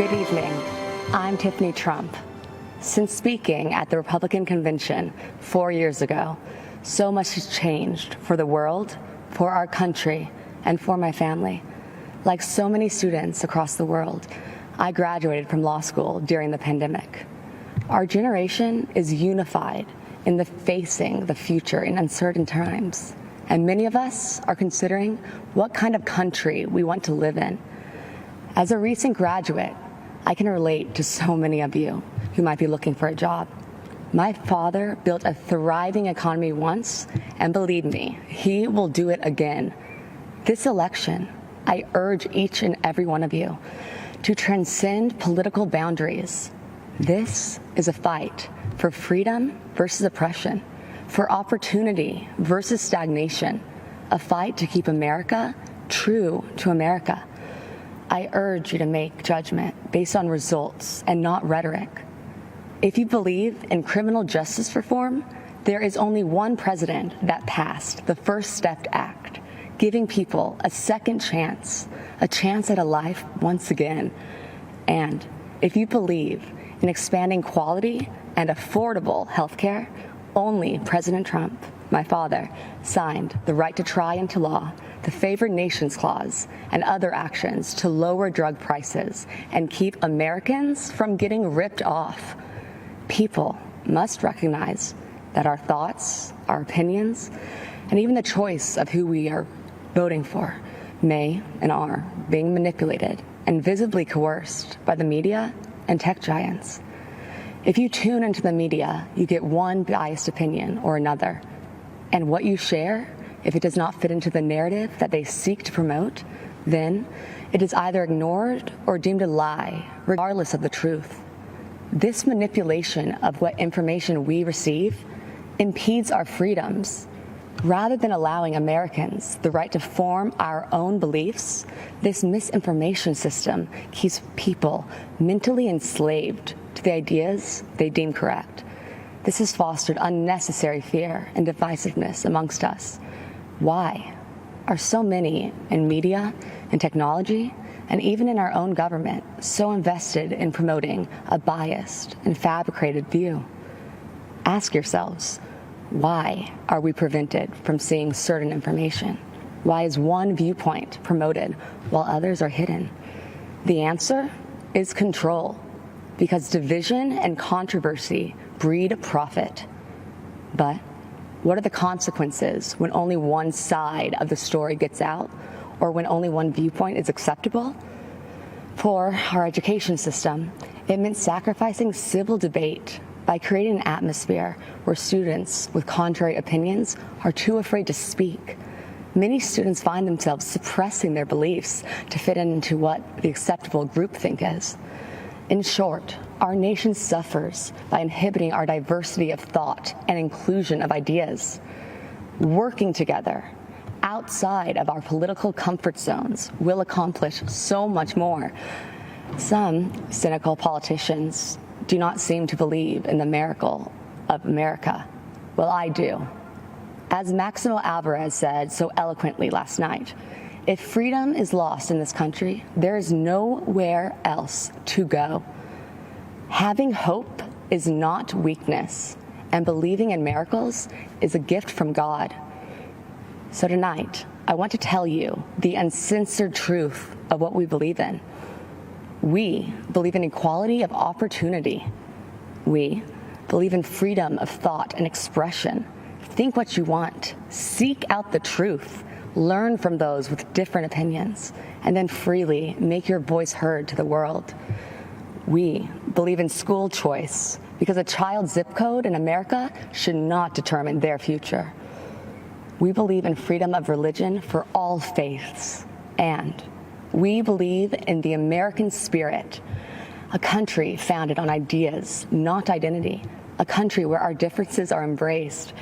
Good evening. I'm Tiffany Trump. Since speaking at the Republican Convention 4 years ago, so much has changed for the world, for our country, and for my family. Like so many students across the world, I graduated from law school during the pandemic. Our generation is unified in the facing the future in uncertain times, and many of us are considering what kind of country we want to live in. As a recent graduate, I can relate to so many of you who might be looking for a job. My father built a thriving economy once, and believe me, he will do it again. This election, I urge each and every one of you to transcend political boundaries. This is a fight for freedom versus oppression, for opportunity versus stagnation, a fight to keep America true to America. I urge you to make judgment based on results and not rhetoric. If you believe in criminal justice reform, there is only one president that passed the First Step Act, giving people a second chance, a chance at a life once again. And if you believe in expanding quality and affordable health care, only President Trump, my father, signed the right to try into law the Favored Nations Clause and other actions to lower drug prices and keep Americans from getting ripped off. People must recognize that our thoughts, our opinions, and even the choice of who we are voting for may and are being manipulated and visibly coerced by the media and tech giants. If you tune into the media, you get one biased opinion or another, and what you share, if it does not fit into the narrative that they seek to promote, then it is either ignored or deemed a lie, regardless of the truth. This manipulation of what information we receive impedes our freedoms. Rather than allowing Americans the right to form our own beliefs, this misinformation system keeps people mentally enslaved to the ideas they deem correct. This has fostered unnecessary fear and divisiveness amongst us. Why are so many in media and technology and even in our own government so invested in promoting a biased and fabricated view? Ask yourselves, why are we prevented from seeing certain information? Why is one viewpoint promoted while others are hidden? The answer is control, because division and controversy breed profit. But what are the consequences when only one side of the story gets out, or when only one viewpoint is acceptable? For our education system, it meant sacrificing civil debate by creating an atmosphere where students with contrary opinions are too afraid to speak. Many students find themselves suppressing their beliefs to fit into what the acceptable groupthink is. In short, our nation suffers by inhibiting our diversity of thought and inclusion of ideas. Working together outside of our political comfort zones will accomplish so much more. Some cynical politicians do not seem to believe in the miracle of America. Well, I do. As Maximo Alvarez said so eloquently last night, if freedom is lost in this country, there is nowhere else to go. Having hope is not weakness, and believing in miracles is a gift from God. So tonight, I want to tell you the uncensored truth of what we believe in. We believe in equality of opportunity. We believe in freedom of thought and expression. Think what you want. Seek out the truth. Learn from those with different opinions, and then freely make your voice heard to the world. We believe in school choice because a child's zip code in America should not determine their future. We believe in freedom of religion for all faiths, and we believe in the American spirit, a country founded on ideas, not identity, a country where our differences are embraced,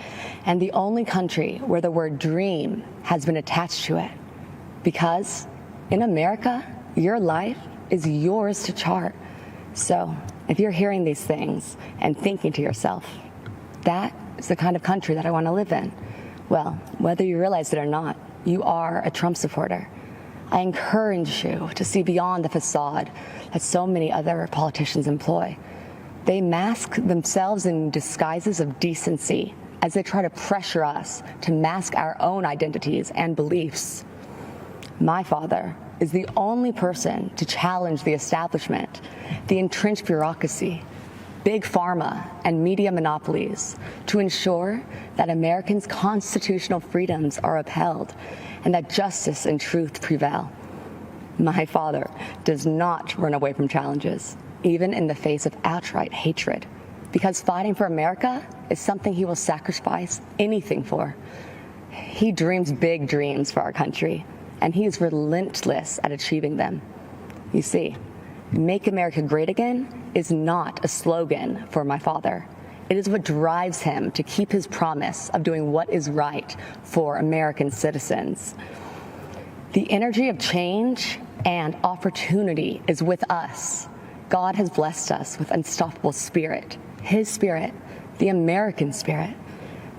and the only country where the word dream has been attached to it. Because in America, your life is yours to chart. So if you're hearing these things and thinking to yourself, that is the kind of country that I want to live in, well, whether you realize it or not, you are a Trump supporter. I encourage you to see beyond the facade that so many other politicians employ. They mask themselves in disguises of decency as they try to pressure us to mask our own identities and beliefs. My father is the only person to challenge the establishment, the entrenched bureaucracy, big pharma, and media monopolies to ensure that Americans' constitutional freedoms are upheld and that justice and truth prevail. My father does not run away from challenges, even in the face of outright hatred, because fighting for America is something he will sacrifice anything for. He dreams big dreams for our country, and he is relentless at achieving them. You see, Make America Great Again is not a slogan for my father. It is what drives him to keep his promise of doing what is right for American citizens. The energy of change and opportunity is with us. God has blessed us with unstoppable spirit, his spirit, the American spirit.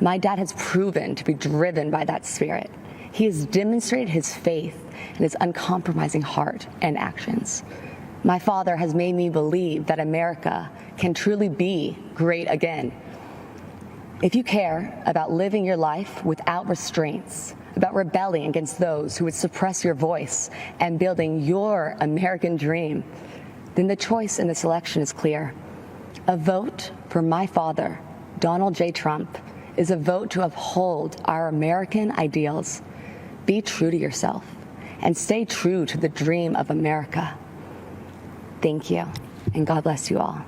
My dad has proven to be driven by that spirit. He has demonstrated his faith and his uncompromising heart and actions. My father has made me believe that America can truly be great again. If you care about living your life without restraints, about rebelling against those who would suppress your voice and building your American dream, then the choice in this election is clear. A vote for my father, Donald J. Trump, is a vote to uphold our American ideals. Be true to yourself and stay true to the dream of America. Thank you, and God bless you all.